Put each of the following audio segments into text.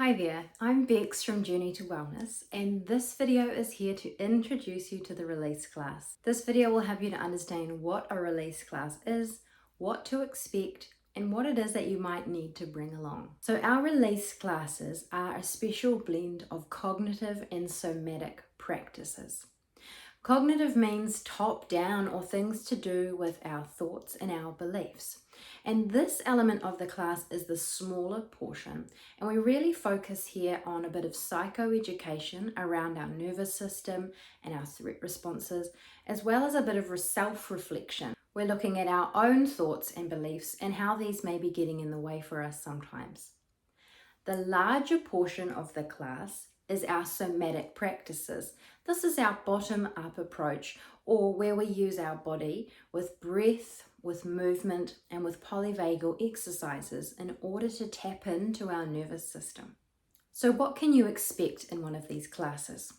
Hi there, I'm Bex from Journey to Wellness, and this video is here to introduce you to the release class. This video will help you to understand what a release class is, what to expect, and what it is that you might need to bring along. So our release classes are a special blend of cognitive and somatic practices. Cognitive means top down or things to do with our thoughts and our beliefs. And this element of the class is the smaller portion. And we really focus here on a bit of psychoeducation around our nervous system and our threat responses, as well as a bit of self-reflection. We're looking at our own thoughts and beliefs and how these may be getting in the way for us sometimes. The larger portion of the class is our somatic practices. This is our bottom-up approach, or where we use our body with breath, with movement, and with polyvagal exercises in order to tap into our nervous system. So what can you expect in one of these classes?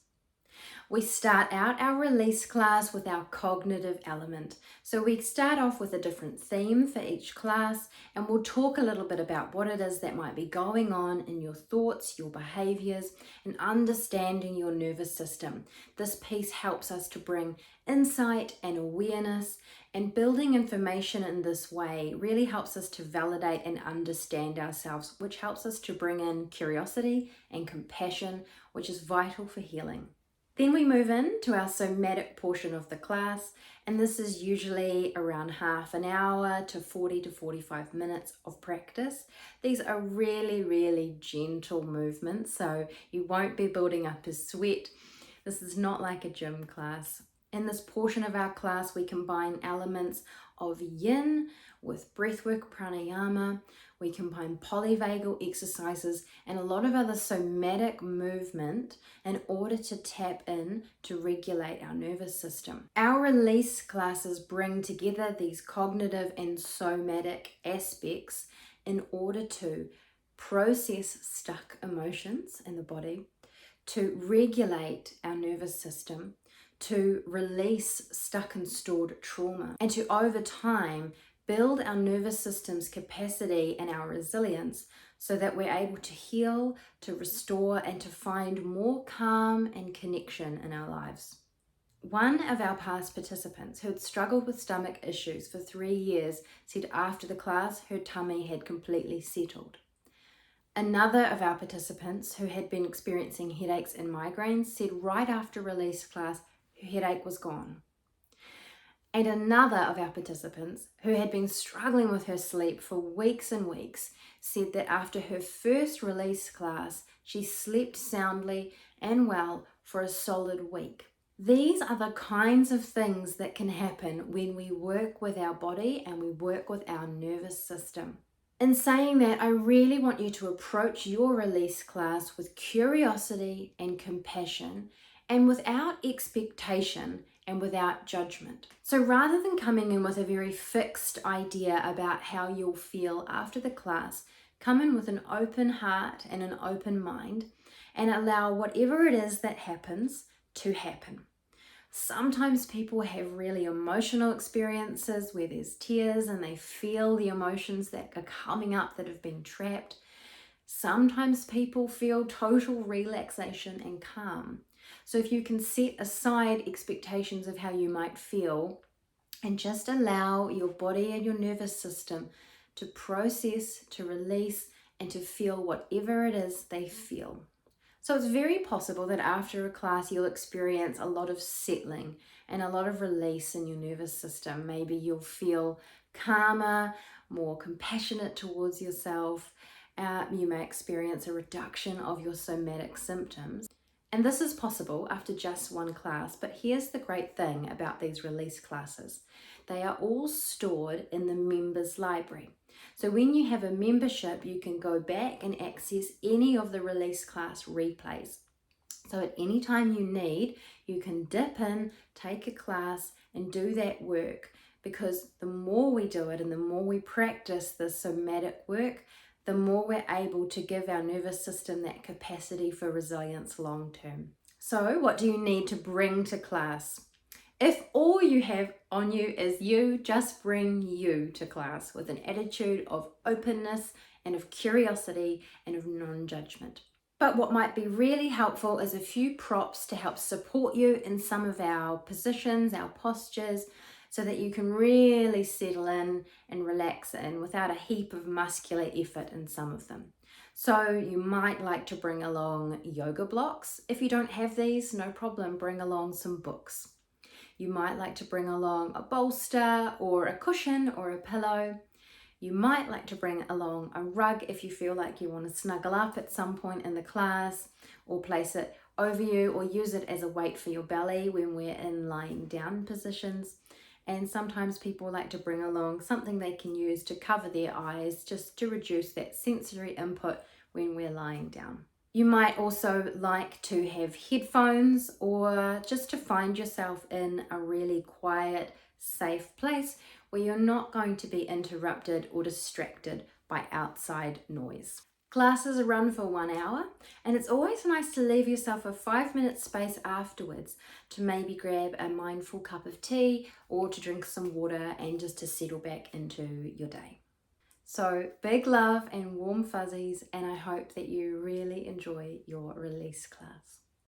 We start out our release class with our cognitive element. So we start off with a different theme for each class, and we'll talk a little bit about what it is that might be going on in your thoughts, your behaviors, and understanding your nervous system. This piece helps us to bring insight and awareness, and building information in this way really helps us to validate and understand ourselves, which helps us to bring in curiosity and compassion, which is vital for healing. Then we move into our somatic portion of the class, and this is usually around half an hour to 40 to 45 minutes of practice. These are really gentle movements, so you won't be building up a sweat. This is not like a gym class. In this portion of our class, we combine elements of yin with breathwork pranayama. We combine polyvagal exercises and a lot of other somatic movement in order to tap in to regulate our nervous system. Our release classes bring together these cognitive and somatic aspects in order to process stuck emotions in the body, to regulate our nervous system, to release stuck and stored trauma, and to over time build our nervous system's capacity and our resilience so that we're able to heal, to restore, and to find more calm and connection in our lives. One of our past participants who had struggled with stomach issues for 3 years said after the class her tummy had completely settled. Another of our participants who had been experiencing headaches and migraines said right after release class her headache was gone. And another of our participants who had been struggling with her sleep for weeks and weeks said that after her first release class, she slept soundly and well for a solid week. These are the kinds of things that can happen when we work with our body and we work with our nervous system. In saying that, I really want you to approach your release class with curiosity and compassion and without expectation and without judgment. So rather than coming in with a very fixed idea about how you'll feel after the class, come in with an open heart and an open mind and allow whatever it is that happens to happen. Sometimes people have really emotional experiences where there's tears and they feel the emotions that are coming up that have been trapped. Sometimes people feel total relaxation and calm. So if you can set aside expectations of how you might feel and just allow your body and your nervous system to process, to release, and to feel whatever it is they feel. So it's very possible that after a class you'll experience a lot of settling and a lot of release in your nervous system. Maybe you'll feel calmer, more compassionate towards yourself. You may experience a reduction of your somatic symptoms. And this is possible after just one class, but here's the great thing about these release classes. They are all stored in the members library. So when you have a membership, you can go back and access any of the release class replays. So at any time you need, you can dip in, take a class and do that work, because the more we do it and the more we practice the somatic work, the more we're able to give our nervous system that capacity for resilience long term. So what do you need to bring to class? If all you have on you is you, just bring you to class with an attitude of openness and of curiosity and of non-judgment. But what might be really helpful is a few props to help support you in some of our positions, our postures, so that you can really settle in and relax in without a heap of muscular effort in some of them. So you might like to bring along yoga blocks. If you don't have these, no problem, bring along some books. You might like to bring along a bolster or a cushion or a pillow. You might like to bring along a rug if you feel like you want to snuggle up at some point in the class, or place it over you, or use it as a weight for your belly when we're in lying down positions. And sometimes people like to bring along something they can use to cover their eyes, just to reduce that sensory input when we're lying down. You might also like to have headphones, or just to find yourself in a really quiet, safe place where you're not going to be interrupted or distracted by outside noise. Classes run for 1 hour, and it's always nice to leave yourself a 5-minute space afterwards to maybe grab a mindful cup of tea or to drink some water and just to settle back into your day. So big love and warm fuzzies, and I hope that you really enjoy your release class.